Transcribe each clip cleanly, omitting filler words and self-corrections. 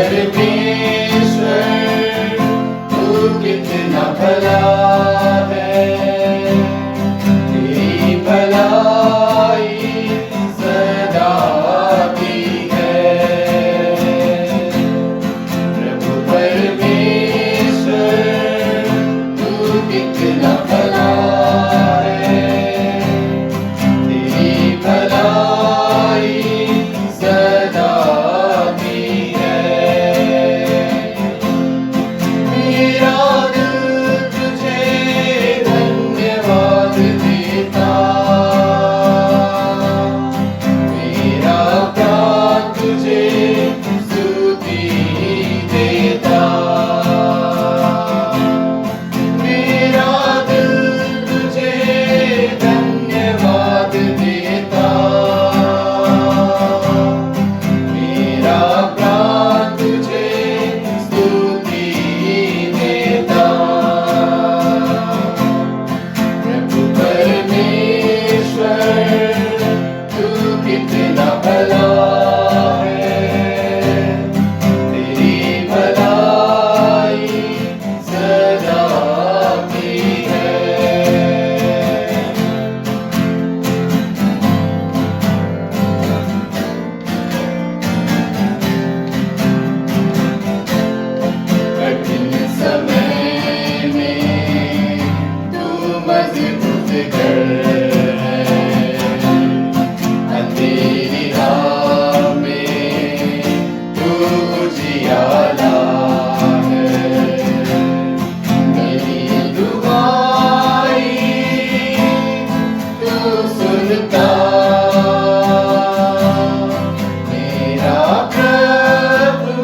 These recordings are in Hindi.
परमेश्वर तू कितना भला है, तेरी भलाई सदा की है। प्रभु परमेश्वर तू कितना भला है, तेरी भलाई सदा की है। मेरा दिल तुझे धन्यवाद देता, मेरा प्राण तुझे स्तुति देता। मेरा दिल तुझे धन्यवाद देता, मेरा प्राण तुझे स्तुति देता। प्रभु परमेश्वर तू कितना भला है, तेरी भलाई सदा की है। कठिन समय में तू मजबूत कर है, अंधेरी राह में तू उजियाला है। मेरी दुआएं तू सुनता, मेरा प्रभु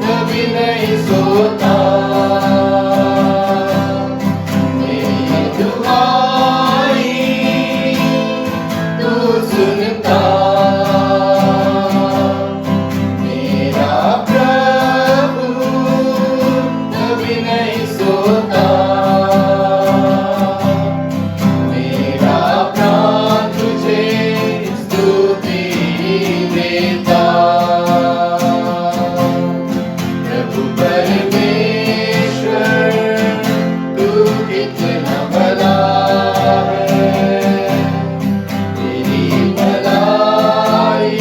कभी नहीं सोता। मेरी दुआएं तू सुनता, मेरा प्रभु कभी नहीं सोता। मेरा प्राण तुझे स्तुति देता। प्रभु परमेश्वर तू कितना भला है, तेरी भलाई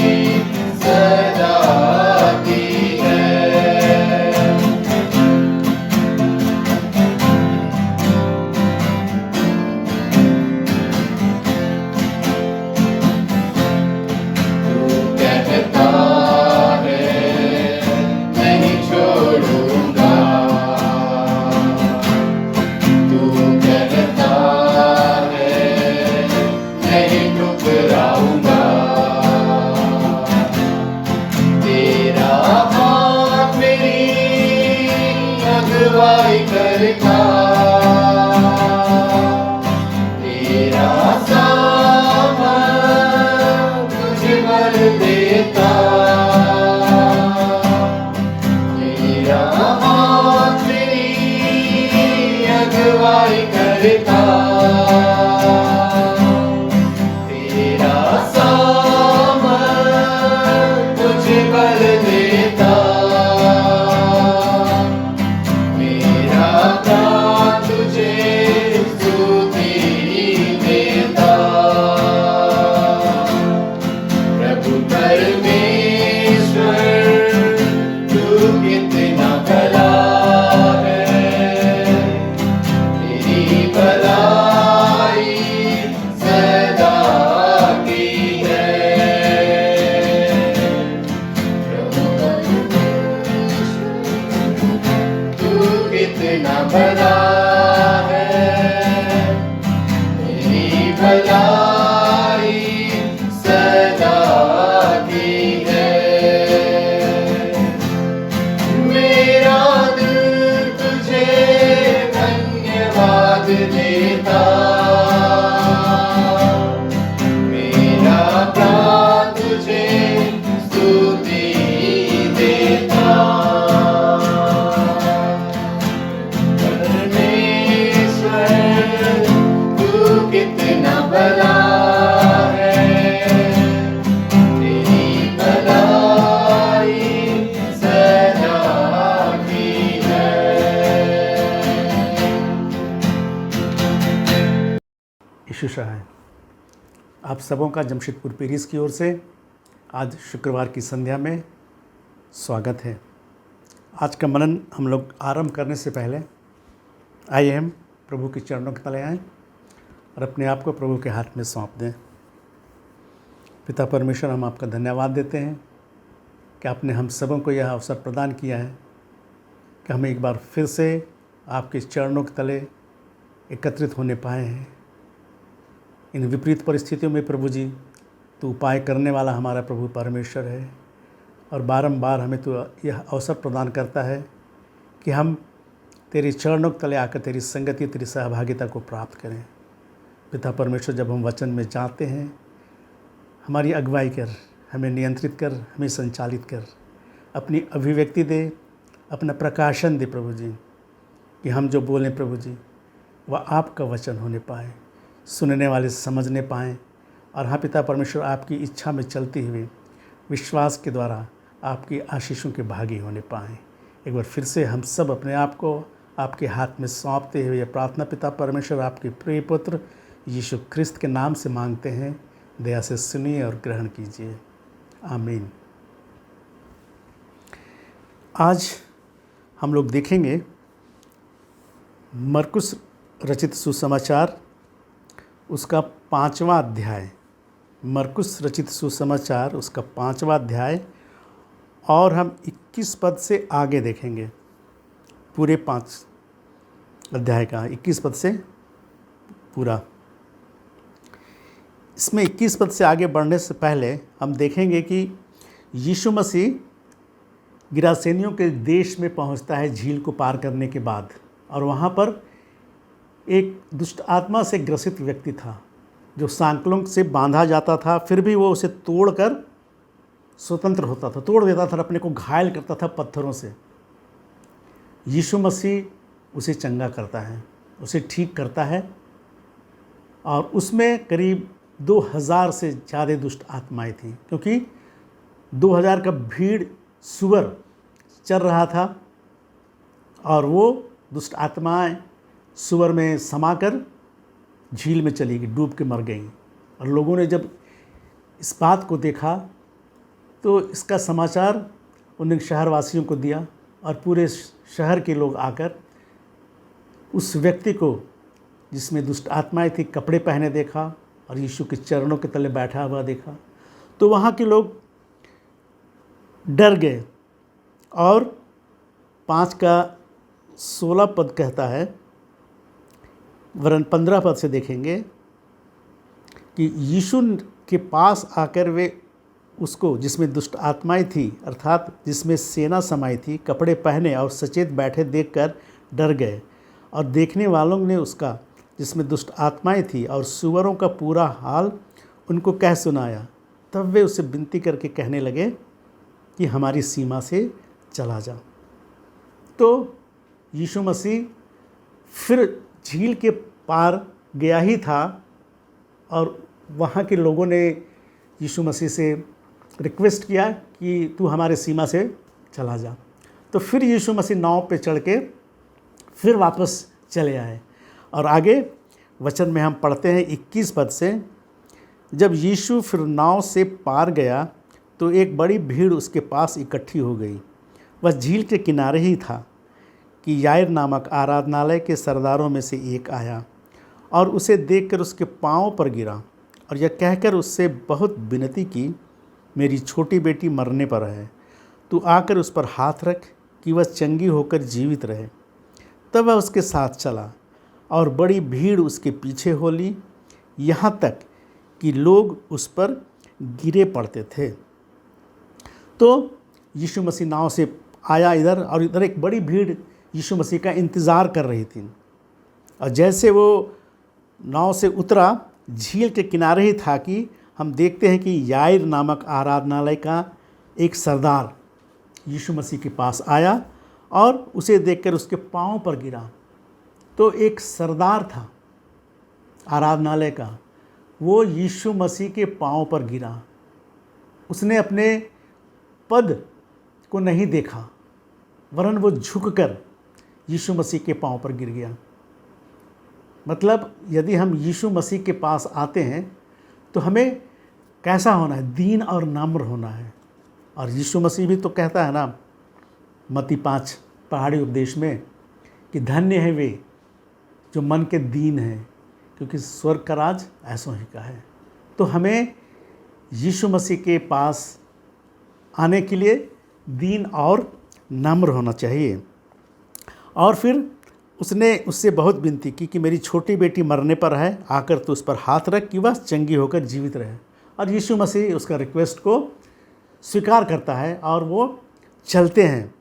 सदा की है। तू कहता है नहीं छोड़ूंगा, तू कहता है नहीं ठुकराऊंगा। तेरा हाथ मेरी अगुवाई करता, तेरा सामर्थ तुझे बल देता। तेरा हाथ मेरी अगुवाई करता, तेरा सामर्थ तुझे बल देता। मेरा प्राण तुझे स्तुति देता। प्रभु परमेश्वर तू कितना भला है, तेरी भलाई सदा की है। प्रभु तू कितना भला है, तेरी भलाई सदा की है। मेरा दिल तुझे धन्यवाद देता, मेरा प्राण तुझे स्तुति देता। यीशु शाह है। आप सबों का जमशेदपुर पेरिस की ओर से आज शुक्रवार की संध्या में स्वागत है। आज का मनन हम लोग आरंभ करने से पहले आइए हम प्रभु के चरणों के तले आएँ और अपने आप को प्रभु के हाथ में सौंप दें। पिता परमेश्वर, हम आपका धन्यवाद देते हैं कि आपने हम सबों को यह अवसर प्रदान किया है कि हम एक बार फिर से आपके चरणों के तले एकत्रित होने पाए हैं। इन विपरीत परिस्थितियों में प्रभु जी, तो उपाय करने वाला हमारा प्रभु परमेश्वर है और बारंबार हमें तो यह अवसर प्रदान करता है कि हम तेरे चरणों के तले आकर तेरी संगति, तेरी सहभागिता को प्राप्त करें। पिता परमेश्वर, जब हम वचन में जाते हैं, हमारी अगुवाई कर, हमें नियंत्रित कर, हमें संचालित कर, अपनी अभिव्यक्ति दे, अपना प्रकाशन दे प्रभु जी, कि हम जो बोलें प्रभु जी वह आपका वचन होने पाए, सुनने वाले समझने पाएँ। और हाँ पिता परमेश्वर, आपकी इच्छा में चलते हुए विश्वास के द्वारा आपकी आशीषों के भागी होने पाएँ। एक बार फिर से हम सब अपने आप को आपके हाथ में सौंपते हुए यह प्रार्थना पिता परमेश्वर आपके प्रिय पुत्र यीशु ख्रिस्त के नाम से मांगते हैं। दया से सुनिए और ग्रहण कीजिए। आमीन। आज हम लोग देखेंगे मरकुस रचित सुसमाचार, उसका 5वां अध्याय। मरकुस रचित सुसमाचार उसका 5वां अध्याय, और हम 21 पद से आगे देखेंगे। पूरे 5 अध्याय का 21 पद से पूरा। इसमें 21 पद से आगे बढ़ने से पहले हम देखेंगे कि यीशु मसीह गिरासेनियों के देश में पहुंचता है झील को पार करने के बाद, और वहाँ पर एक दुष्ट आत्मा से ग्रसित व्यक्ति था जो सांकलों से बांधा जाता था, फिर भी वो उसे तोड़कर स्वतंत्र होता था, तोड़ देता था, अपने को घायल करता था पत्थरों से। यीशु मसीह उसे चंगा करता है, उसे ठीक करता है, और उसमें करीब 2000 से ज़्यादा दुष्ट आत्माएं थीं, क्योंकि 2000 का भीड़ सुअर चल रहा था और वो दुष्ट आत्माएं सुअर में समाकर झील में चली गई, डूब के मर गईं। और लोगों ने जब इस बात को देखा तो इसका समाचार उन्हें शहरवासियों को दिया, और पूरे शहर के लोग आकर उस व्यक्ति को जिसमें दुष्ट आत्माएं थी कपड़े पहने देखा और यीशु के चरणों के तले बैठा हुआ देखा। तो वहाँ के लोग डर गए। और 5 का 16 पद कहता है, वरन 15 पद से देखेंगे कि यीशु के पास आकर वे उसको, जिसमें दुष्ट आत्माएं थी अर्थात जिसमें सेना समाई थी, कपड़े पहने और सचेत बैठे देखकर डर गए। और देखने वालों ने उसका, जिसमें दुष्ट आत्माएं थी और सुअरों का पूरा हाल उनको कह सुनाया। तब वे उसे विनती करके कहने लगे कि हमारी सीमा से चला जा। तो यीशु मसीह फिर झील के पार गया ही था, और वहाँ के लोगों ने यीशु मसीह से रिक्वेस्ट किया कि तू हमारे सीमा से चला जा। तो फिर यीशु मसीह नाव पे चढ़ के फिर वापस चले आए। और आगे वचन में हम पढ़ते हैं 21 पद से, जब यीशु फिर नाव से पार गया तो एक बड़ी भीड़ उसके पास इकट्ठी हो गई। वह झील के किनारे ही था कि याईर नामक आराधनालय के सरदारों में से एक आया और उसे देखकर उसके पांव पर गिरा और यह कहकर उससे बहुत विनती की, मेरी छोटी बेटी मरने पर है, तू आकर उस पर हाथ रख कि वह चंगी होकर जीवित रहे। तब वह उसके साथ चला और बड़ी भीड़ उसके पीछे हो ली, यहाँ तक कि लोग उस पर गिरे पड़ते थे। तो यीशु मसीह नाव से आया इधर, और इधर एक बड़ी भीड़ यीशु मसीह का इंतज़ार कर रही थी। और जैसे वो नाव से उतरा, झील के किनारे ही था कि हम देखते हैं कि याईर नामक आराधनालय का एक सरदार यीशु मसीह के पास आया और उसे देखकर उसके पांव पर गिरा। तो एक सरदार था आराधनालय का, वो यीशु मसीह के पांव पर गिरा। उसने अपने पद को नहीं देखा, वरन वो झुककर यीशु मसीह के पांव पर गिर गया। मतलब यदि हम यीशु मसीह के पास आते हैं तो हमें कैसा होना है? दीन और नम्र होना है। और यीशु मसीह भी तो कहता है ना मत्ती 5 पहाड़ी उपदेश में कि धन्य है वे जो मन के दीन हैं, क्योंकि स्वर्ग का राज ऐसों ही का है। तो हमें यीशु मसीह के पास आने के लिए दीन और नम्र होना चाहिए। और फिर उसने उससे बहुत विनती की कि मेरी छोटी बेटी मरने पर है, आकर तो उस पर हाथ रख कि वह चंगी होकर जीवित रहे। और यीशु मसीह उसका रिक्वेस्ट को स्वीकार करता है और वो चलते हैं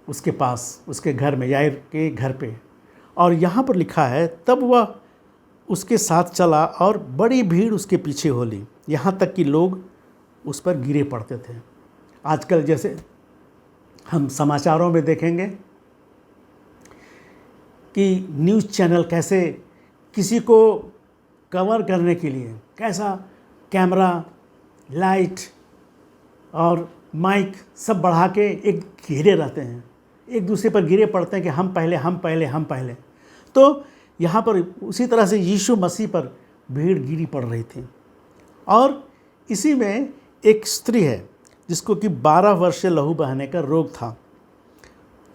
उसके पास, उसके घर में, याईर के घर पे। और यहाँ पर लिखा है तब वह उसके साथ चला और बड़ी भीड़ उसके पीछे हो ली, यहाँ तक कि लोग उस पर गिरे पड़ते थे। आजकल जैसे हम समाचारों में देखेंगे कि न्यूज़ चैनल कैसे किसी को कवर करने के लिए कैसा कैमरा, लाइट और माइक सब बढ़ा के एक घेरे रहते हैं, एक दूसरे पर गिरे पड़ते हैं कि हम पहले, हम पहले, हम पहले। तो यहाँ पर उसी तरह से यीशु मसीह पर भीड़ गिरी पड़ रही थी। और इसी में एक स्त्री है जिसको कि 12 वर्ष से लहू बहने का रोग था।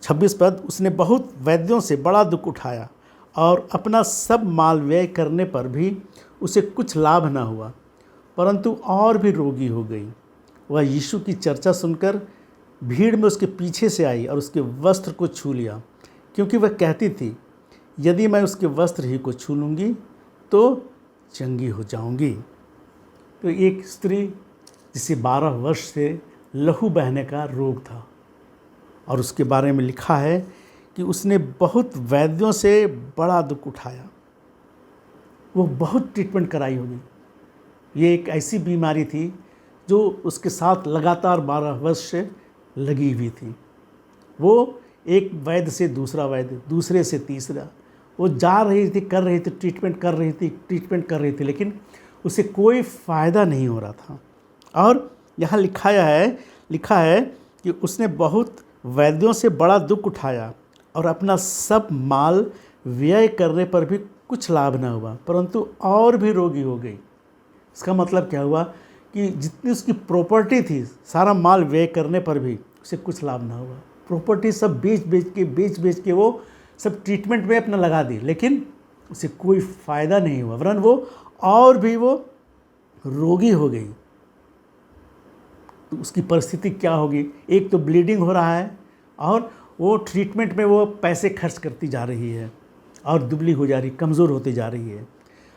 26 पद, उसने बहुत वैद्यों से बड़ा दुख उठाया और अपना सब माल व्यय करने पर भी उसे कुछ लाभ न हुआ, परंतु और भी रोगी हो गई। वह यीशु की चर्चा सुनकर भीड़ में उसके पीछे से आई और उसके वस्त्र को छू लिया, क्योंकि वह कहती थी यदि मैं उसके वस्त्र ही को छू लूँगी तो चंगी हो जाऊँगी। तो एक स्त्री जिसे 12 वर्ष से लहू बहने का रोग था, और उसके बारे में लिखा है कि उसने बहुत वैद्यों से बड़ा दुख उठाया। वो बहुत ट्रीटमेंट कराई होगी। ये एक ऐसी बीमारी थी जो उसके साथ लगातार 12 वर्ष से लगी हुई थी। वो एक वैद्य से दूसरा वैद्य, दूसरे से तीसरा, वो जा रही थी, कर रही थी, ट्रीटमेंट कर रही थी, लेकिन उसे कोई फ़ायदा नहीं हो रहा था। और यहाँ लिखा है कि उसने बहुत वैद्यों से बड़ा दुख उठाया और अपना सब माल व्यय करने पर भी कुछ लाभ न हुआ, परंतु और भी रोगी हो गई। इसका मतलब क्या हुआ कि जितनी उसकी प्रॉपर्टी थी, सारा माल व्यय करने पर भी उसे कुछ लाभ ना हुआ। प्रॉपर्टी सब बेच के वो सब ट्रीटमेंट में अपना लगा दी, लेकिन उसे कोई फ़ायदा नहीं हुआ, वरन वो और भी वो रोगी हो गई। तो उसकी परिस्थिति क्या होगी? एक तो ब्लीडिंग हो रहा है और वो ट्रीटमेंट में वो पैसे खर्च करती जा रही है और दुबली हो जा रही, कमज़ोर होती जा रही है।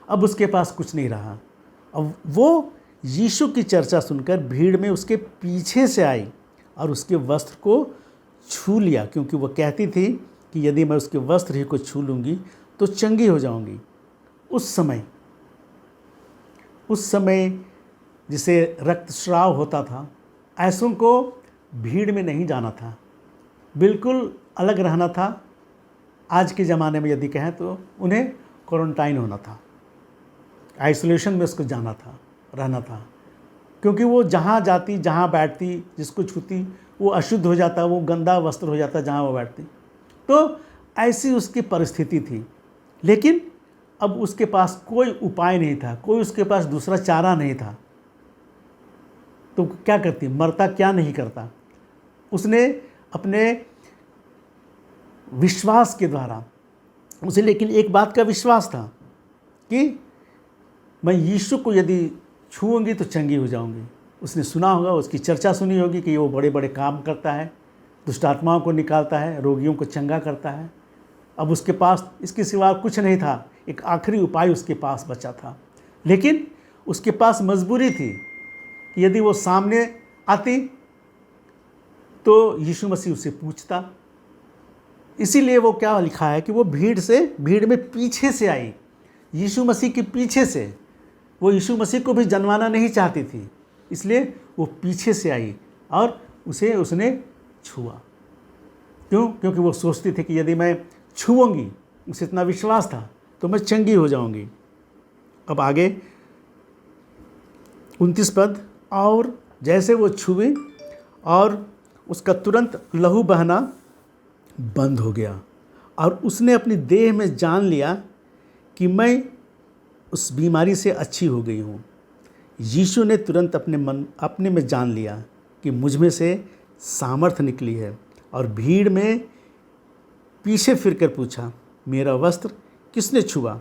अब उसके पास कुछ नहीं रहा। अब वो यीशु की चर्चा सुनकर भीड़ में उसके पीछे से आई और उसके वस्त्र को छू लिया, क्योंकि वह कहती थी कि यदि मैं उसके वस्त्र ही को छू लूँगी तो चंगी हो जाऊँगी। उस समय जिसे रक्तस्राव होता था, ऐसों को भीड़ में नहीं जाना था, बिल्कुल अलग रहना था। आज के ज़माने में यदि कहें तो उन्हें क्वारंटाइन होना था, आइसोलेशन में उसको जाना था, रहना था, क्योंकि वो जहाँ जाती, जहाँ बैठती, जिसको छूती वो अशुद्ध हो जाता, वो गंदा वस्त्र हो जाता जहाँ वो बैठती। तो ऐसी उसकी परिस्थिति थी। लेकिन अब उसके पास कोई उपाय नहीं था, कोई उसके पास दूसरा चारा नहीं था। तो क्या करती? मरता क्या नहीं करता। उसने अपने विश्वास के द्वारा, उसे लेकिन एक बात का विश्वास था कि मैं यीशु को यदि छूऊंगी तो चंगी हो जाऊंगी। उसने सुना होगा, उसकी चर्चा सुनी होगी कि वो बड़े बड़े काम करता है, दुष्ट आत्माओं को निकालता है, रोगियों को चंगा करता है। अब उसके पास इसके सिवा कुछ नहीं था, एक आखिरी उपाय उसके पास बचा था। लेकिन उसके पास मजबूरी थी कि यदि वो सामने आती तो यीशु मसीह उससे पूछता। इसीलिए वो क्या लिखा है कि वो भीड़ में पीछे से आई, यीशु मसीह के पीछे से। वो यीशु मसीह को भी जन्माना नहीं चाहती थी, इसलिए वो पीछे से आई और उसने छुआ। क्यों? क्योंकि वो सोचती थी कि यदि मैं छूऊंगी, उसे इतना विश्वास था, तो मैं चंगी हो जाऊंगी। अब आगे 29 पद, और जैसे वो छुई और उसका तुरंत लहू बहना बंद हो गया और उसने अपनी देह में जान लिया कि मैं उस बीमारी से अच्छी हो गई हूँ। यीशु ने तुरंत अपने में जान लिया कि मुझ में से सामर्थ निकली है और भीड़ में पीछे फिरकर पूछा, मेरा वस्त्र किसने छुआ?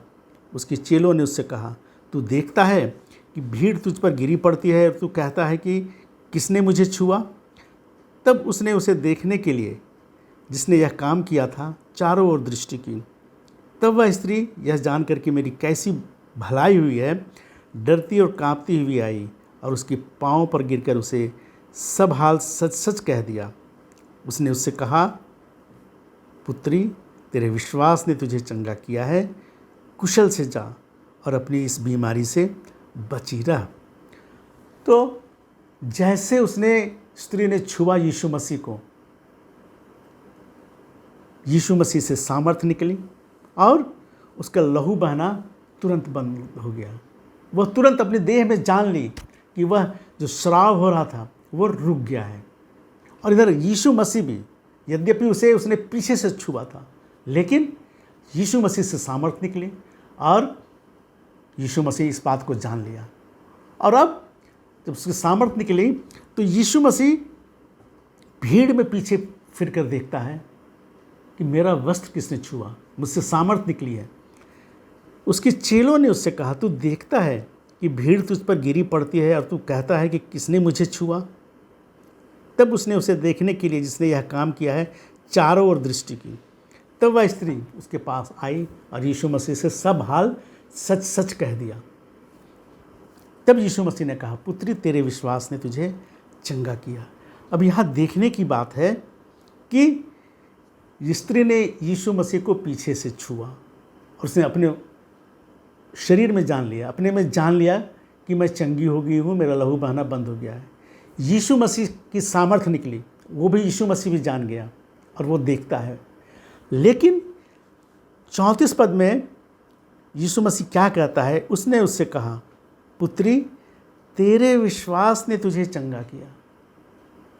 उसके चेलों ने उससे कहा, तू देखता है कि भीड़ तुझ पर गिरी पड़ती है और तू कहता है कि किसने मुझे छुआ? तब उसने उसे देखने के लिए, जिसने यह काम किया था, चारों ओर दृष्टि की। तब वह स्त्री यह जानकर कि मेरी कैसी भलाई हुई है, डरती और कांपती हुई आई और उसके पांव पर गिरकर उसे सब हाल सच सच कह दिया। उसने उससे कहा, पुत्री, तेरे विश्वास ने तुझे चंगा किया है, कुशल से जा और अपनी इस बीमारी से बची रह। तो जैसे उसने स्त्री ने छुआ यीशु मसीह को, यीशु मसीह से सामर्थ्य निकली और उसका लहू बहना तुरंत बंद हो गया। वह तुरंत अपने देह में जान ली कि वह जो श्राव हो रहा था वो रुक गया है। और इधर यीशु मसीह भी, यद्यपि उसने पीछे से छुआ था, लेकिन यीशु मसीह से सामर्थ्य निकली और यीशु मसीह इस बात को जान लिया। और अब जब उसकी सामर्थ्य निकली तो यीशु मसीह भीड़ में पीछे फिर कर देखता है कि मेरा वस्त्र किसने छुआ, मुझसे सामर्थ्य निकली है। उसके चेलों ने उससे कहा, तू देखता है कि भीड़ तुझ पर गिरी पड़ती है और तू कहता है कि किसने मुझे छुआ? तब उसने उसे देखने के लिए, जिसने यह काम किया है, चारों ओर दृष्टि की। तब वह स्त्री उसके पास आई और यीशु मसीह से सब हाल सच सच कह दिया। तब यीशु मसीह ने कहा, पुत्री, तेरे विश्वास ने तुझे चंगा किया। अब यहाँ देखने की बात है कि स्त्री ने यीशु मसीह को पीछे से छुआ और उसने अपने शरीर में जान लिया, अपने में जान लिया कि मैं चंगी हो गई हूँ, मेरा लहू बहना बंद हो गया है। यीशु मसीह की सामर्थ्य निकली, वो भी यीशु मसीह भी जान गया और वो देखता है। लेकिन 34 पद में यीशु मसीह क्या कहता है? उसने उससे कहा, पुत्री, तेरे विश्वास ने तुझे चंगा किया।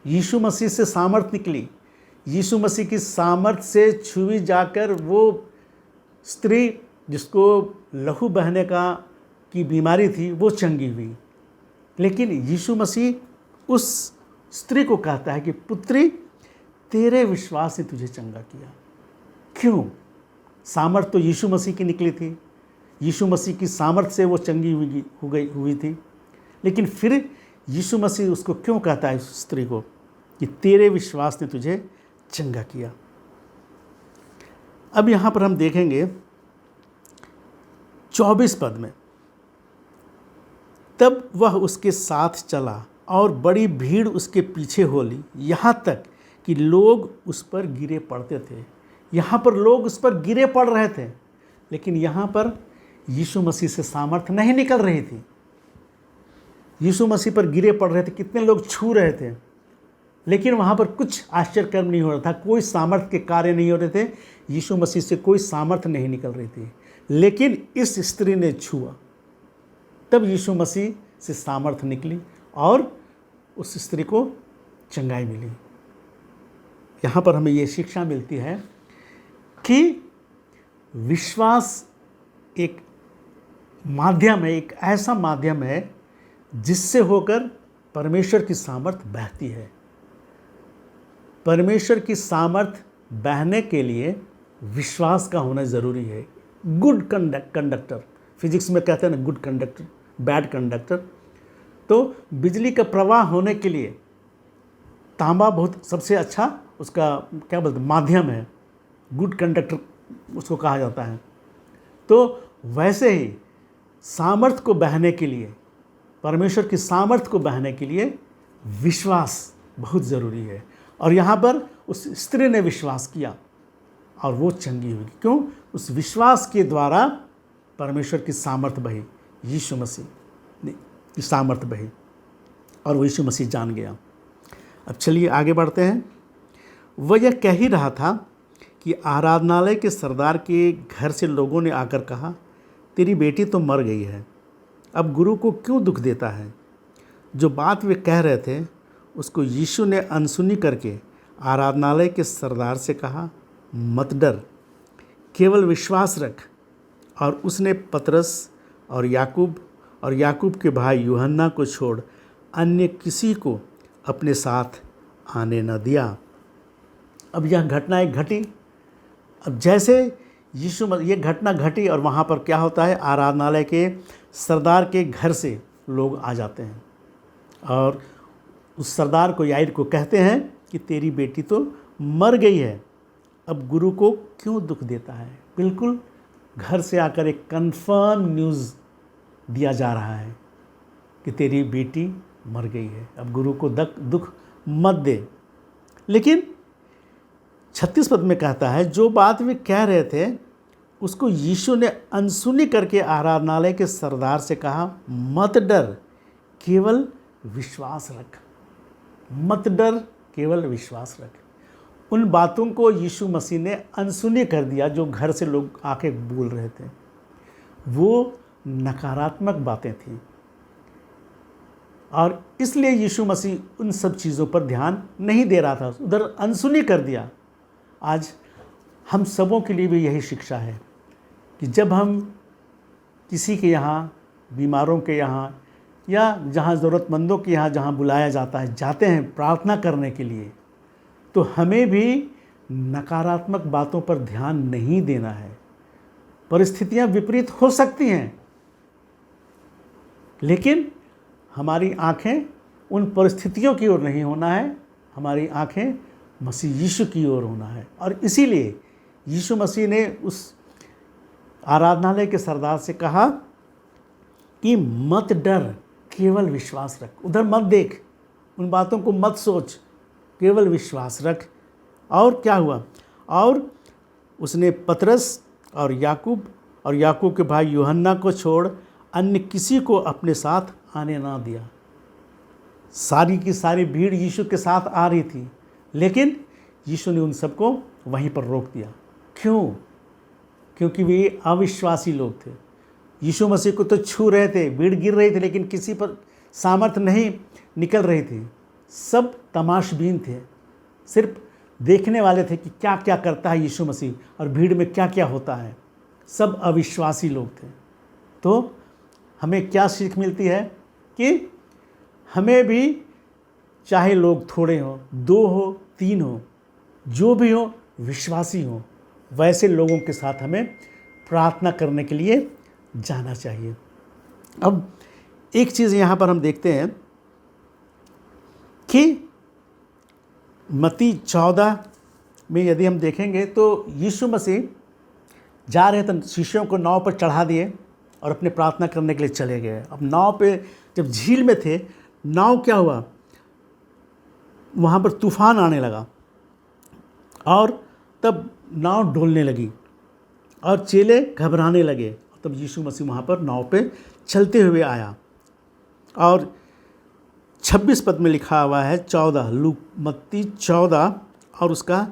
यीशु मसीह से सामर्थ्य निकली, यीशु मसीह की सामर्थ्य से छुई जाकर वो स्त्री जिसको लहू बहने की बीमारी थी वो चंगी हुई। लेकिन यीशु मसीह उस स्त्री को कहता है कि पुत्री, तेरे विश्वास ने तुझे चंगा किया। क्यों? सामर्थ्य तो यीशु मसीह की निकली थी, यीशु मसीह की सामर्थ्य से वो चंगी हुई थी। लेकिन फिर यीशु मसीह उसको क्यों कहता है, उस स्त्री को, कि तेरे विश्वास ने तुझे चंगा किया? अब यहाँ पर हम देखेंगे 24 पद में, तब वह उसके साथ चला और बड़ी भीड़ उसके पीछे हो ली, यहाँ तक कि लोग उस पर गिरे पड़ते थे। यहाँ पर लोग उस पर गिरे पड़ रहे थे, लेकिन यहाँ पर यीशु मसीह से सामर्थ्य नहीं निकल रही थी। यीशु मसीह पर गिरे पड़ रहे थे, कितने लोग छू रहे थे, लेकिन वहाँ पर कुछ आश्चर्यकर्म नहीं हो रहा था, कोई सामर्थ्य के कार्य नहीं हो रहे थे, यीशु मसीह से कोई सामर्थ्य नहीं निकल रही थी। लेकिन इस स्त्री ने छुआ, तब यीशु मसीह से सामर्थ्य निकली और उस स्त्री को चंगाई मिली। यहाँ पर हमें ये शिक्षा मिलती है कि विश्वास एक माध्यम है, एक ऐसा माध्यम है जिससे होकर परमेश्वर की सामर्थ्य बहती है। परमेश्वर की सामर्थ्य बहने के लिए विश्वास का होना ज़रूरी है। गुड कंडक्टर, फिजिक्स में कहते हैं ना, गुड कंडक्टर, बैड कंडक्टर। तो बिजली का प्रवाह होने के लिए तांबा बहुत सबसे अच्छा उसका क्या बोलते माध्यम है, गुड कंडक्टर उसको कहा जाता है। तो वैसे ही सामर्थ्य को बहने के लिए, परमेश्वर की सामर्थ्य को बहने के लिए विश्वास बहुत ज़रूरी है। और यहाँ पर उस स्त्री ने विश्वास किया और वो चंगी हुई। क्यों? उस विश्वास के द्वारा परमेश्वर की सामर्थ्य बही, यीशु मसीह की सामर्थ्य बही और वो यीशु मसीह जान गया। अब चलिए आगे बढ़ते हैं। वह यह कह ही रहा था कि आराधनालय के सरदार के घर से लोगों ने आकर कहा, तेरी बेटी तो मर गई है, अब गुरु को क्यों दुख देता है? जो बात वे कह रहे थे उसको यीशु ने अनसुनी करके आराधनालय के सरदार से कहा, मत डर, केवल विश्वास रख और उसने पतरस और याकूब के भाई यूहन्ना को छोड़ अन्य किसी को अपने साथ आने न दिया। अब यह घटना एक घटी। अब जैसे ये घटना घटी और वहाँ पर क्या होता है, आराधनालय के सरदार के घर से लोग आ जाते हैं और उस सरदार को, याईर को कहते हैं कि तेरी बेटी तो मर गई है, अब गुरु को क्यों दुख देता है। बिल्कुल घर से आकर एक कंफर्म न्यूज़ दिया जा रहा है कि तेरी बेटी मर गई है, अब गुरु को दुख मत दे। लेकिन 36 पद में कहता है, जो बात वे कह रहे थे उसको यीशु ने अनसुनी करके आराधनालय के सरदार से कहा, मत डर, केवल विश्वास रख। मत डर, केवल विश्वास रख। उन बातों को यीशु मसीह ने अनसुनी कर दिया जो घर से लोग आके बोल रहे थे। वो नकारात्मक बातें थीं और इसलिए यीशु मसीह उन सब चीज़ों पर ध्यान नहीं दे रहा था, उधर अनसुनी कर दिया। आज हम सबों के लिए भी यही शिक्षा है कि जब हम किसी के यहाँ, बीमारों के यहाँ या जहाँ ज़रूरतमंदों के यहाँ जहाँ बुलाया जाता है, जाते हैं प्रार्थना करने के लिए, तो हमें भी नकारात्मक बातों पर ध्यान नहीं देना है। परिस्थितियाँ विपरीत हो सकती हैं, लेकिन हमारी आँखें उन परिस्थितियों की ओर नहीं होना है, हमारी आँखें मसीह यीशु की ओर होना है। और इसीलिए यीशु मसीह ने उस आराधनालय के सरदार से कहा कि मत डर, केवल विश्वास रख। उधर मत देख, उन बातों को मत सोच, केवल विश्वास रख। और क्या हुआ, और उसने पतरस और याकूब के भाई यूहन्ना को छोड़ अन्य किसी को अपने साथ आने ना दिया। सारी की सारी भीड़ यीशु के साथ आ रही थी, लेकिन यीशु ने उन सबको वहीं पर रोक दिया। क्यों? क्योंकि वे अविश्वासी लोग थे। यीशु मसीह को तो छू रहे थे, भीड़ गिर रही थी, लेकिन किसी पर सामर्थ्य नहीं निकल रही थी। सब तमाशबीन थे, सिर्फ देखने वाले थे कि क्या क्या करता है यीशु मसीह और भीड़ में क्या क्या होता है। सब अविश्वासी लोग थे। तो हमें क्या सीख मिलती है कि हमें भी, चाहे लोग थोड़े हों, 2 हो, 3 हो, जो भी हो, विश्वासी हो, वैसे लोगों के साथ हमें प्रार्थना करने के लिए जाना चाहिए। अब एक चीज़ यहाँ पर हम देखते हैं कि मत्ती 14 में यदि हम देखेंगे तो यीशु मसीह जा रहे थे, शिष्यों को नाव पर चढ़ा दिए और अपने प्रार्थना करने के लिए चले गए। अब नाव पे जब झील में थे, नाव क्या हुआ, वहाँ पर तूफान आने लगा और तब नाव डोलने लगी और चेले घबराने लगे। तब यीशु मसीह वहाँ पर नाव पे चलते हुए आया और 26 पद में लिखा हुआ है, 14 मत्ती 14 और उसका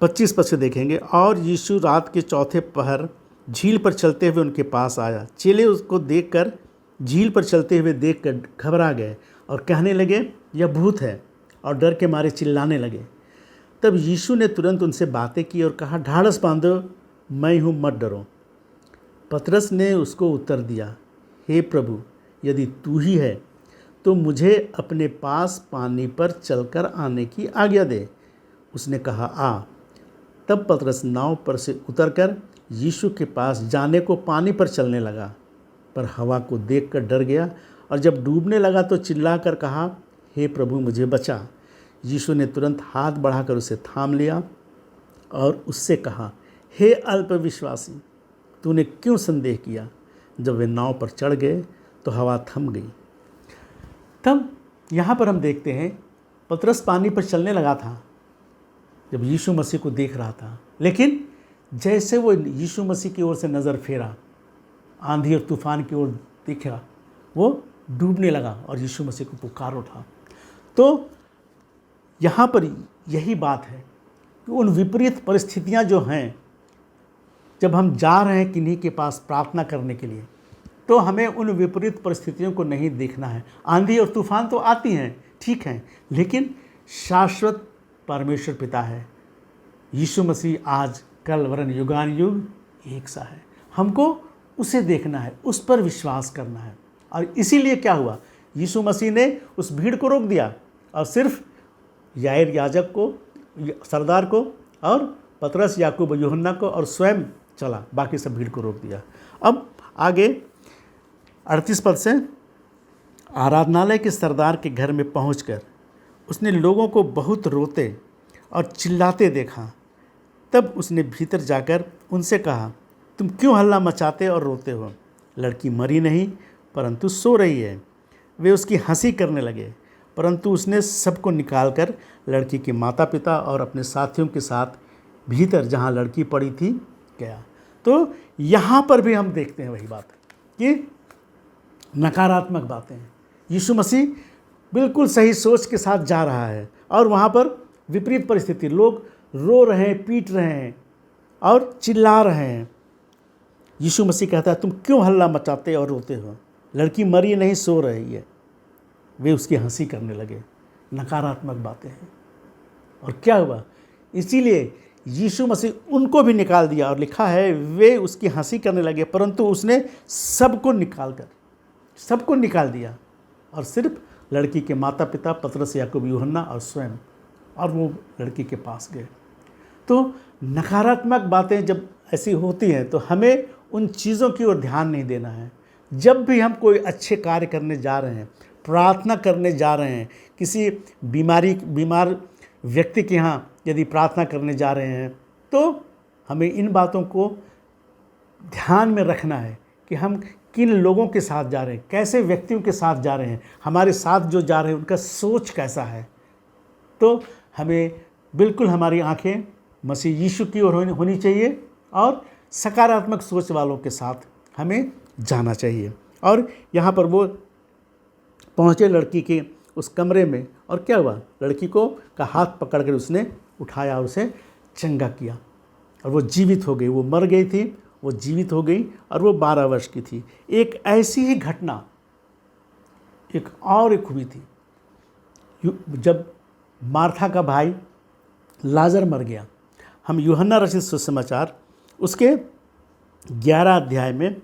25 पद से देखेंगे। और यीशु रात के चौथे पहर झील पर चलते हुए उनके पास आया। चेले उसको देखकर, झील पर चलते हुए देखकर घबरा गए और कहने लगे, यह भूत है, और डर के मारे चिल्लाने लगे। तब यीशु ने तुरंत उनसे बातें की और कहा, ढाढ़स बांधो, मैं हूँ, मत डरो। पतरस ने उसको उत्तर दिया, हे प्रभु, यदि तू ही है तो मुझे अपने पास पानी पर चलकर आने की आज्ञा दे। उसने कहा, आ। तब पतरस नाव पर से उतरकर यीशु के पास जाने को पानी पर चलने लगा, पर हवा को देखकर डर गया और जब डूबने लगा तो चिल्लाकर कहा, हे प्रभु, मुझे बचा। यीशु ने तुरंत हाथ बढ़ाकर उसे थाम लिया और उससे कहा, हे अल्पविश्वासी, तूने क्यों संदेह किया। जब वे नाव पर चढ़ गए तो हवा थम गई। तब यहाँ पर हम देखते हैं पतरस पानी पर चलने लगा था जब यीशु मसीह को देख रहा था, लेकिन जैसे वो यीशु मसीह की ओर से नज़र फेरा, आंधी और तूफान की ओर देखा, वो डूबने लगा और यीशु मसीह को पुकार उठा। तो यहाँ पर यही बात है कि उन विपरीत परिस्थितियाँ जो हैं, जब हम जा रहे हैं किन्हीं के पास प्रार्थना करने के लिए, तो हमें उन विपरीत परिस्थितियों को नहीं देखना है। आंधी और तूफान तो आती हैं, ठीक हैं, लेकिन शाश्वत परमेश्वर पिता है। यीशु मसीह आज, कल, वरन युगान युग एक सा है। हमको उसे देखना है, उस पर विश्वास करना है। और इसीलिए क्या हुआ, यीशु मसीह ने उस भीड़ को रोक दिया और सिर्फ याईर याजक को, सरदार को, और पतरस, याकूब, यूहन्ना को, और स्वयं चला, बाकी सब भीड़ को रोक दिया। अब आगे 38 पद से, आराधनालय के सरदार के घर में पहुंचकर उसने लोगों को बहुत रोते और चिल्लाते देखा। तब उसने भीतर जाकर उनसे कहा, तुम क्यों हल्ला मचाते और रोते हो? लड़की मरी नहीं परंतु सो रही है। वे उसकी हंसी करने लगे, परंतु उसने सबको निकालकर लड़की के माता पिता और अपने साथियों के साथ भीतर जहाँ लड़की पड़ी थी गया। तो यहाँ पर भी हम देखते हैं वही बात कि नकारात्मक बातें हैं। यीशु मसीह बिल्कुल सही सोच के साथ जा रहा है और वहाँ पर विपरीत परिस्थिति, लोग रो रहे हैं, पीट रहे हैं और चिल्ला रहे हैं। यीशु मसीह कहता है, तुम क्यों हल्ला मचाते और रोते हो? लड़की मरी नहीं, सो रही है। वे उसकी हंसी करने लगे। नकारात्मक बातें हैं। और क्या हुआ? इसीलिए यीशु मसीह उनको भी निकाल दिया और लिखा है वे उसकी हंसी करने लगे, परंतु उसने सबको निकाल दिया और सिर्फ लड़की के माता पिता पतरस, याकूब, यूहन्ना और स्वयं, और वो लड़की के पास गए। तो नकारात्मक बातें जब ऐसी होती हैं तो हमें उन चीज़ों की ओर ध्यान नहीं देना है। जब भी हम कोई अच्छे कार्य करने जा रहे हैं, प्रार्थना करने जा रहे हैं, किसी बीमार व्यक्ति के यहाँ यदि प्रार्थना करने जा रहे हैं, तो हमें इन बातों को ध्यान में रखना है कि हम किन लोगों के साथ जा रहे हैं, कैसे व्यक्तियों के साथ जा रहे हैं, हमारे साथ जो जा रहे हैं उनका सोच कैसा है। तो हमें बिल्कुल हमारी आंखें मसीह यीशु की ओर होनी चाहिए और सकारात्मक सोच वालों के साथ हमें जाना चाहिए। और यहाँ पर वो पहुँचे लड़की के उस कमरे में, और क्या हुआ, लड़की को का हाथ पकड़कर उसने उठाया और उसे चंगा किया और वो जीवित हो गई। वो मर गई थी, वो जीवित हो गई और वो 12 वर्ष की थी। एक ऐसी ही घटना एक और हुई थी जब मार्था का भाई लाजर मर गया। हम यूहन्ना रचित सुसमाचार उसके 11 अध्याय में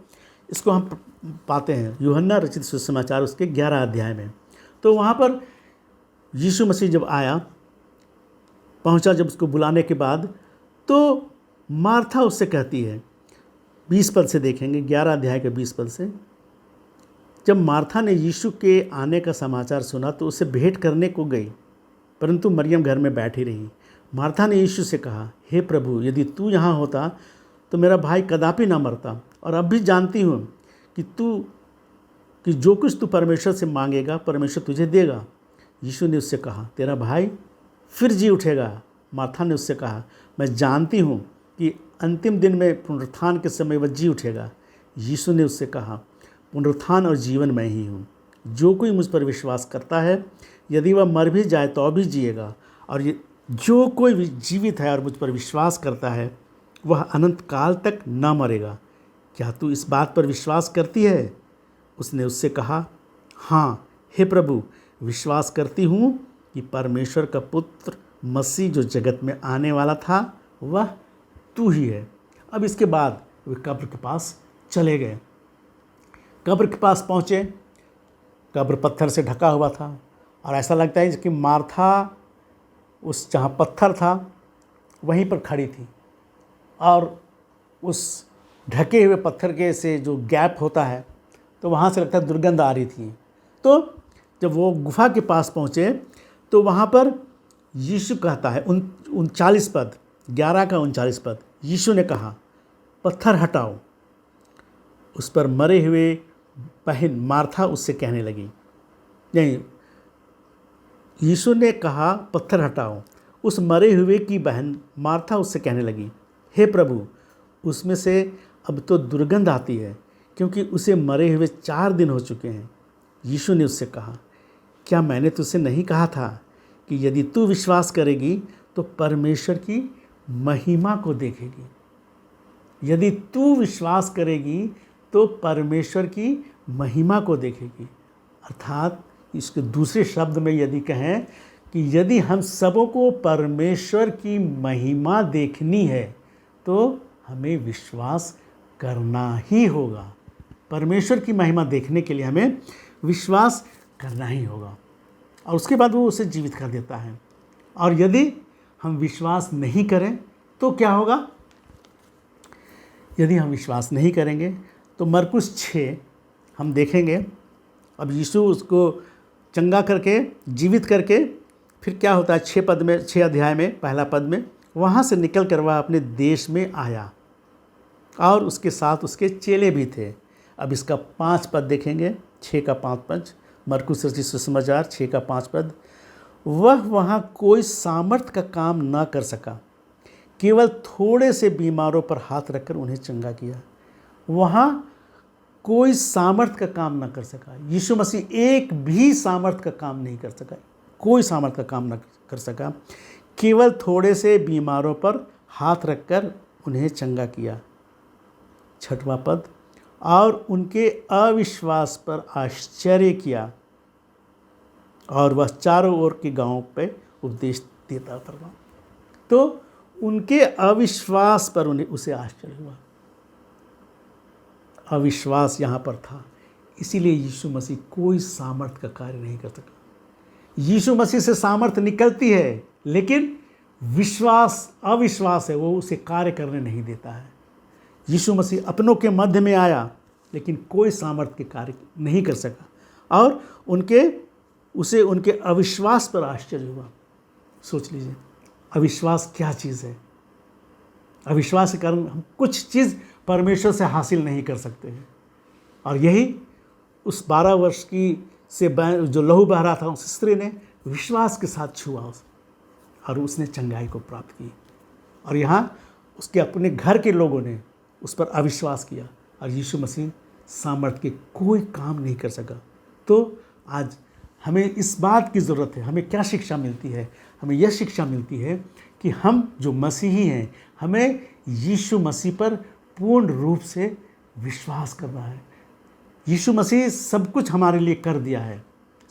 इसको हम पाते हैं। यूहन्ना रचित सुसमाचार उसके 11 अध्याय में, तो वहाँ पर यीशु मसीह जब आया, पहुँचा, जब उसको बुलाने के बाद, तो मार्था उससे कहती है, 20 पद से देखेंगे, 11 अध्याय के 20 पद से, जब मार्था ने यीशु के आने का समाचार सुना तो उसे भेंट करने को गई, परंतु मरियम घर में बैठी रही। मार्था ने यीशु से कहा, हे प्रभु, यदि तू यहाँ होता तो मेरा भाई कदापि ना मरता। और अब भी जानती हूँ कि जो कुछ तू परमेश्वर से मांगेगा परमेश्वर तुझे देगा। यीशु ने उससे कहा, तेरा भाई फिर जी उठेगा। मार्था ने उससे कहा, मैं जानती हूँ कि अंतिम दिन में पुनरुत्थान के समय वह जी उठेगा। यीशु ने उससे कहा, पुनरुत्थान और जीवन मैं ही हूँ। जो कोई मुझ पर विश्वास करता है, यदि वह मर भी जाए तो भी जिएगा, और जो कोई भी जीवित है और मुझ पर विश्वास करता है वह अनंत काल तक न मरेगा। क्या तू इस बात पर विश्वास करती है? उसने उससे कहा, हाँ हे प्रभु, विश्वास करती हूँ कि परमेश्वर का पुत्र मसीह जो जगत में आने वाला था वह तू ही है। अब इसके बाद वे कब्र के पास चले गए। कब्र के पास पहुँचे, कब्र पत्थर से ढका हुआ था और ऐसा लगता है कि मार्था उस जहाँ पत्थर था वहीं पर खड़ी थी और उस ढके हुए पत्थर के से जो गैप होता है तो वहाँ से लगता है दुर्गंध आ रही थी। तो जब वो गुफा के पास पहुँचे तो वहाँ पर यीशु कहता है 39 पद, 11 का 39 पद, यीशु ने कहा, पत्थर हटाओ। उस पर मरे हुए बहन मार्था उससे कहने लगी, नहीं, यीशु ने कहा पत्थर हटाओ। उस मरे हुए की बहन मार्था उससे कहने लगी, हे प्रभु, उसमें से अब तो दुर्गंध आती है क्योंकि उसे मरे हुए 4 दिन हो चुके हैं। यीशु ने उससे कहा, क्या मैंने तुझसे नहीं कहा था कि यदि तू विश्वास करेगी तो परमेश्वर की महिमा को देखेगी? यदि तू विश्वास करेगी तो परमेश्वर की महिमा को देखेगी। अर्थात इसके दूसरे शब्द में यदि कहें कि यदि हम सबों को परमेश्वर की महिमा देखनी है तो हमें विश्वास करना ही होगा। परमेश्वर की महिमा देखने के लिए हमें विश्वास करना ही होगा, और उसके बाद वो उसे जीवित कर देता है। और यदि हम विश्वास नहीं करें तो क्या होगा? यदि हम विश्वास नहीं करेंगे तो मरकुस 6 हम देखेंगे। अब यीशु उसको चंगा करके, जीवित करके, फिर क्या होता है 6 पद में, 6 अध्याय में पहला पद में, वहाँ से निकल कर वह अपने देश में आया और उसके साथ उसके चेले भी थे। अब इसका 5 पद देखेंगे, 6 का 5 पद, मरकुस रचित सुसमाचार 6 का 5 पद। वह वहाँ कोई सामर्थ का काम न कर सका, केवल थोड़े से बीमारों पर हाथ रखकर उन्हें चंगा किया। वहाँ कोई सामर्थ का काम न कर सका। यीशु मसीह एक भी सामर्थ का काम नहीं कर सका, कोई सामर्थ का काम न कर सका, केवल थोड़े से बीमारों पर हाथ रखकर उन्हें चंगा किया। 6वां पद, और उनके अविश्वास पर आश्चर्य किया और वह चारों ओर के गांवों पे उपदेश देता था। तो उनके अविश्वास पर उसे आश्चर्य हुआ। अविश्वास यहाँ पर था, इसीलिए यीशु मसीह कोई सामर्थ का कार्य नहीं कर सका। यीशु मसीह से सामर्थ निकलती है, लेकिन अविश्वास है, वो उसे कार्य करने नहीं देता है। यीशु मसीह अपनों के मध्य में आया, लेकिन कोई सामर्थ के कार्य नहीं कर सका, और उनके अविश्वास पर आश्चर्य हुआ। सोच लीजिए, अविश्वास क्या चीज़ है? अविश्वास के कारण हम कुछ चीज़ परमेश्वर से हासिल नहीं कर सकते हैं। और यही उस 12 वर्ष की से जो लहू बह रहा था, उस स्त्री ने विश्वास के साथ छुआ और उसने चंगाई को प्राप्त की। और यहाँ उसके अपने घर के लोगों ने उस पर अविश्वास किया और यीशु मसीह सामर्थ के कोई काम नहीं कर सका। तो आज हमें इस बात की ज़रूरत है। हमें क्या शिक्षा मिलती है? हमें यह शिक्षा मिलती है कि हम जो मसीही हैं, हमें यीशु मसीह पर पूर्ण रूप से विश्वास करना है। यीशु मसीह सब कुछ हमारे लिए कर दिया है,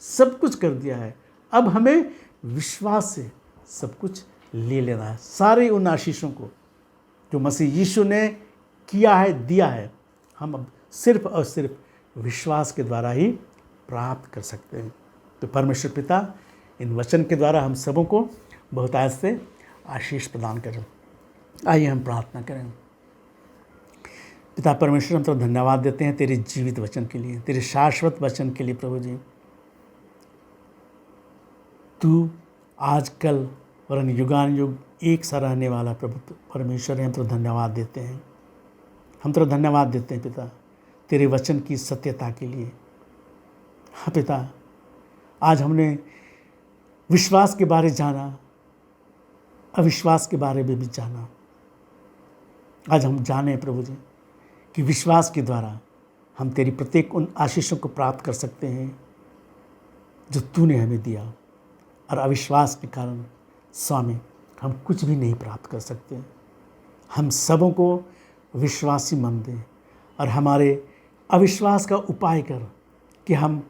सब कुछ कर दिया है। अब हमें विश्वास से सब कुछ ले लेना है। सारे उन आशीषों को जो मसीह यीशु ने किया है, दिया है, हम अब सिर्फ और सिर्फ विश्वास के द्वारा ही प्राप्त कर सकते हैं। तो परमेश्वर पिता इन वचन के द्वारा हम सबों को बहुतायत से आशीष प्रदान करें। आइए हम प्रार्थना करें। पिता परमेश्वर, हम तो धन्यवाद देते हैं तेरे जीवित वचन के लिए, तेरे शाश्वत वचन के लिए। प्रभु जी, तू आज कल वरन युगान युग एक सा रहने वाला प्रभु परमेश्वर है। हम तो धन्यवाद देते हैं, हम तो धन्यवाद देते हैं पिता तेरे वचन की सत्यता के लिए। हाँ पिता, आज हमने विश्वास के बारे जाना, अविश्वास के बारे में भी जाना। आज हम जाने प्रभु जी कि विश्वास के द्वारा हम तेरी प्रत्येक उन आशीषों को प्राप्त कर सकते हैं जो तूने हमें दिया, और अविश्वास के कारण स्वामी हम कुछ भी नहीं प्राप्त कर सकते। हम सबों को विश्वासी मन दे और हमारे अविश्वास का उपाय कर कि हम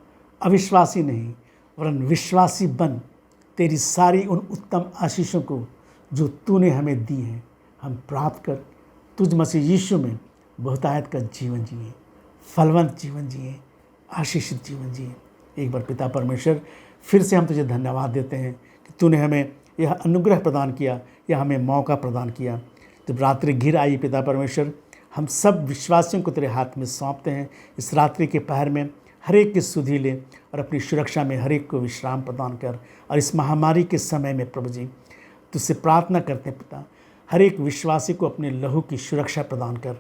अविश्वासी नहीं वरन विश्वासी बन तेरी सारी उन उत्तम आशीषों को जो तूने हमें दी हैं हम प्राप्त कर तुझ मसीह यीशु में बहुतायत का जीवन जिए, फलवंत जीवन जिए, आशीषित जीवन जिए। एक बार पिता परमेश्वर, फिर से हम तुझे धन्यवाद देते हैं कि तूने हमें यह अनुग्रह प्रदान किया, यह हमें मौका प्रदान किया। जब रात्रि घिर आई पिता परमेश्वर, हम सब विश्वासियों को तेरे हाथ में सौंपते हैं। इस रात्रि के पहर में हर एक की सुधि ले और अपनी सुरक्षा में हर एक को विश्राम प्रदान कर। और इस महामारी के समय में प्रभु जी तुझसे प्रार्थना करते हैं पिता, हर एक विश्वासी को अपने लहू की सुरक्षा प्रदान कर,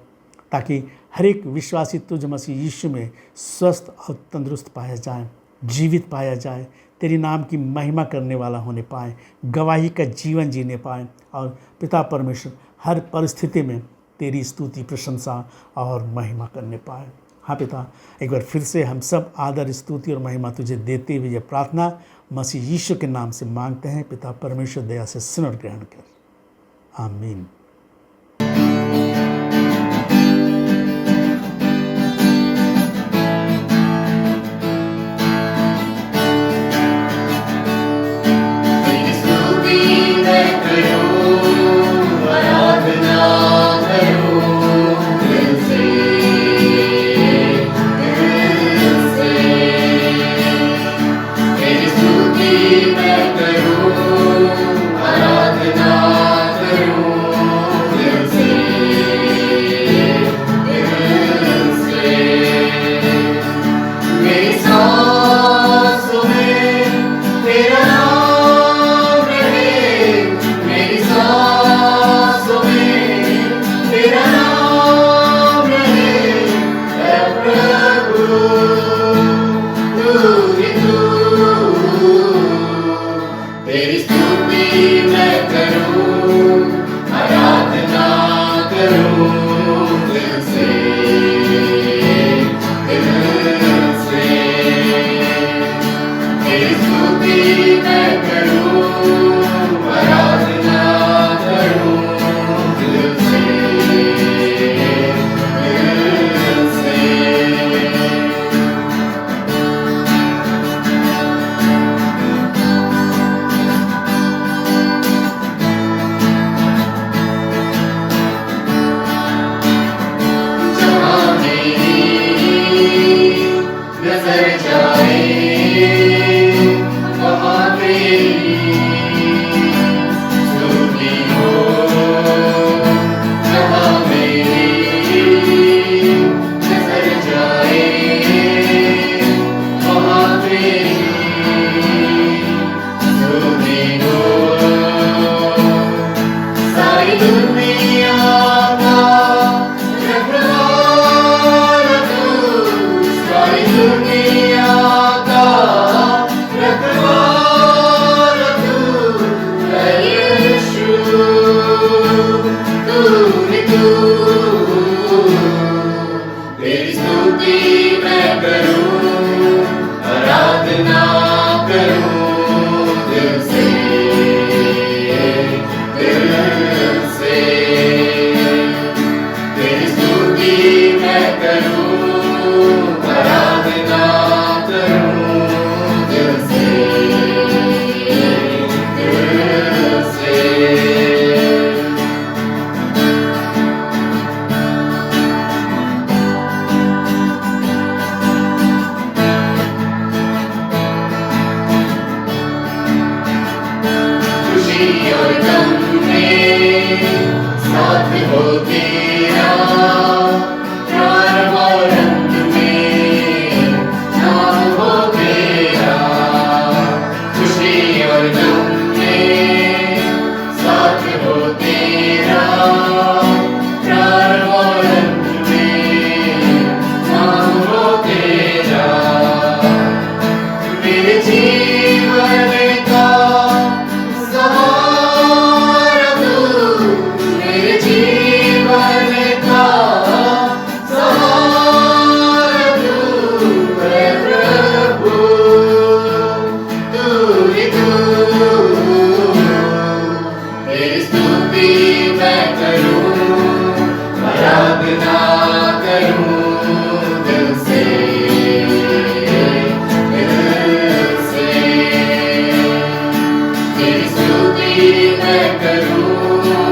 ताकि हर एक विश्वासी तुझ मसीह यीशु में स्वस्थ और तंदुरुस्त पाया जाए, जीवित पाया जाए, तेरी नाम की महिमा करने वाला होने पाए, गवाही का जीवन जीने पाए, और पिता परमेश्वर हर परिस्थिति में तेरी स्तुति, प्रशंसा और महिमा करने पाए। हाँ पिता, एक बार फिर से हम सब आदर, स्तुति और महिमा तुझे देते हुए यह प्रार्थना मसीह यीशु के नाम से मांगते हैं। पिता परमेश्वर दया से सुन और ग्रहण कर, आमीन। स्तुति मैं करूं, आराधना करूं, मैं करूं, आराधना करूं दिल से, दिल से। तेरी स्तुति मैं करूं, आराधना करूं दिल से, दिल से। जहाँ मेरी नजर जाए वहाँ तेरी स्तुति हो। जहाँ मेरी नजर जाए वहाँ तेरी स्तुति हो। सारी दुनिया का रखवाला तू, सारी दुनिया का रखवाला तू है यीशु, तू ही तू। तेरी स्तुति मैं करूं, आराधना करूं दिल से, दिल से। तेरी स्तुति मैं करूं, आराधना करूं दिल से, दिल से। खुशी और गम में साथ हो तेरा, प्यार और रंग में नाम हो तेरा। खुशी और गम में साथ हो तेरा, प्यार और रंग में नाम हो तेरा। मेरे जीवन का सहारा तू, मेरे जीवन का सहारा तू है प्रभु, तू ही तू। तेरी स्तुति मैं करूं, आराधना करूं दिल से, दिल से। तेरी स्तुति मैं करूं,